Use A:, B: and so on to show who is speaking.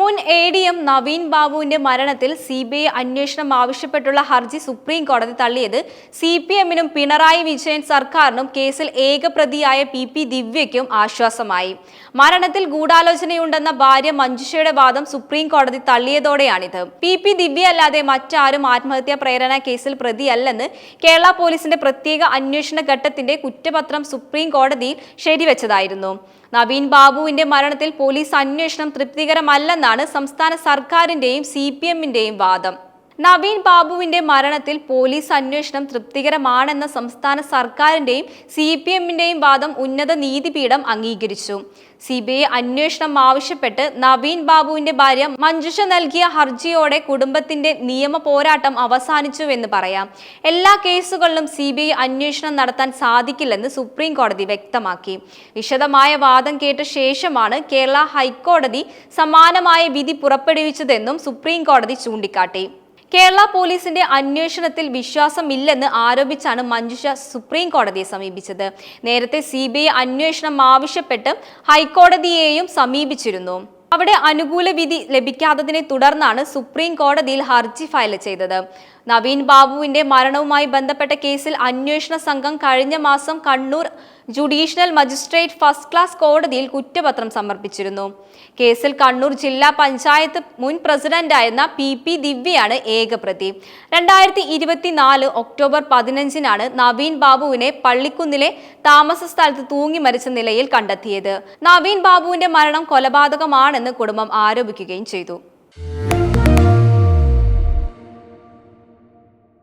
A: മുൻ എ.ഡി.എം. നവീൻ ബാബുവിന്റെ മരണത്തിൽ സിബിഐ അന്വേഷണം ആവശ്യപ്പെട്ടുള്ള ഹർജി സുപ്രീം കോടതി തള്ളിയത് സിപിഎമ്മിനും പിണറായി വിജയൻ സർക്കാരിനും കേസിൽ ഏകപ്രതിയായ പി ദിവ്യയ്ക്കും ആശ്വാസമായി. മരണത്തിൽ ഗൂഢാലോചനയുണ്ടെന്ന ഭാര്യ മഞ്ജുഷയുടെ വാദം സുപ്രീം കോടതി തള്ളിയതോടെയാണിത്. പി ദിവ്യ അല്ലാതെ മറ്റാരും ആത്മഹത്യാ പ്രേരണ കേസിൽ പ്രതിയല്ലെന്ന് കേരള പോലീസിന്റെ പ്രത്യേക അന്വേഷണ ഘട്ടത്തിന്റെ കുറ്റപത്രം സുപ്രീം കോടതിയിൽ ശരിവെച്ചതായിരുന്നു. നവീൻ ബാബുവിന്റെ മരണത്തിൽ പോലീസ് അന്വേഷണം തൃപ്തികരമല്ലെന്നാണ് സംസ്ഥാന സർക്കാരിന്റെയും സിപിഎമ്മിന്റെയും വാദം. നവീൻ ബാബുവിന്റെ മരണത്തിൽ പോലീസ് അന്വേഷണം തൃപ്തികരമാണെന്ന സംസ്ഥാന സർക്കാരിന്റെയും സിപിഎമ്മിന്റെയും വാദം ഉന്നത നീതിപീഠം അംഗീകരിച്ചു. സിബിഐ അന്വേഷണം ആവശ്യപ്പെട്ട് നവീൻ ബാബുവിന്റെ ഭാര്യ മഞ്ജുഷ നൽകിയ ഹർജിയോടെ കുടുംബത്തിന്റെ നിയമ പോരാട്ടം അവസാനിച്ചുവെന്ന് പറയാം. എല്ലാ കേസുകളിലും സിബിഐ അന്വേഷണം നടത്താൻ സാധിക്കില്ലെന്ന് സുപ്രീം കോടതി വ്യക്തമാക്കി. വിശദമായ വാദം കേട്ട ശേഷമാണ് കേരള ഹൈക്കോടതി സമാനമായ വിധി പുറപ്പെടുവിച്ചതെന്നും സുപ്രീം കോടതി ചൂണ്ടിക്കാട്ടി. കേരള പോലീസിന്റെ അന്വേഷണത്തിൽ വിശ്വാസമില്ലെന്ന് ആരോപിച്ചാണ് മഞ്ജുഷ സുപ്രീം കോടതിയെ സമീപിച്ചത്. നേരത്തെ സിബിഐ അന്വേഷണം ആവശ്യപ്പെട്ട് ഹൈക്കോടതിയെയും സമീപിച്ചിരുന്നു. അവിടെ അനുകൂല വിധി ലഭിക്കാത്തതിനെ തുടർന്നാണ് സുപ്രീം കോടതിയിൽ ഹർജി ഫയൽ ചെയ്തത്. നവീൻ ബാബുവിന്റെ മരണവുമായി ബന്ധപ്പെട്ട കേസിൽ അന്വേഷണ സംഘം കഴിഞ്ഞ മാസം Kannur judicial magistrate first class കോടതിയിൽ കുറ്റപത്രം സമർപ്പിച്ചിരുന്നു. കേസിൽ കണ്ണൂർ ജില്ലാ പഞ്ചായത്ത് മുൻ പ്രസിഡന്റായിരുന്ന പി ദിവ്യയാണ് ഏകപ്രതി. 2024 ഒക്ടോബർ 15-നാണ് നവീൻ ബാബുവിനെ പള്ളിക്കുന്നിലെ താമസ സ്ഥലത്ത് തൂങ്ങി മരിച്ച നിലയിൽ കണ്ടെത്തിയത്. നവീൻ ബാബുവിന്റെ മരണം കൊലപാതകമാണെന്ന് കുടുംബം ആരോപിക്കുകയും ചെയ്തു.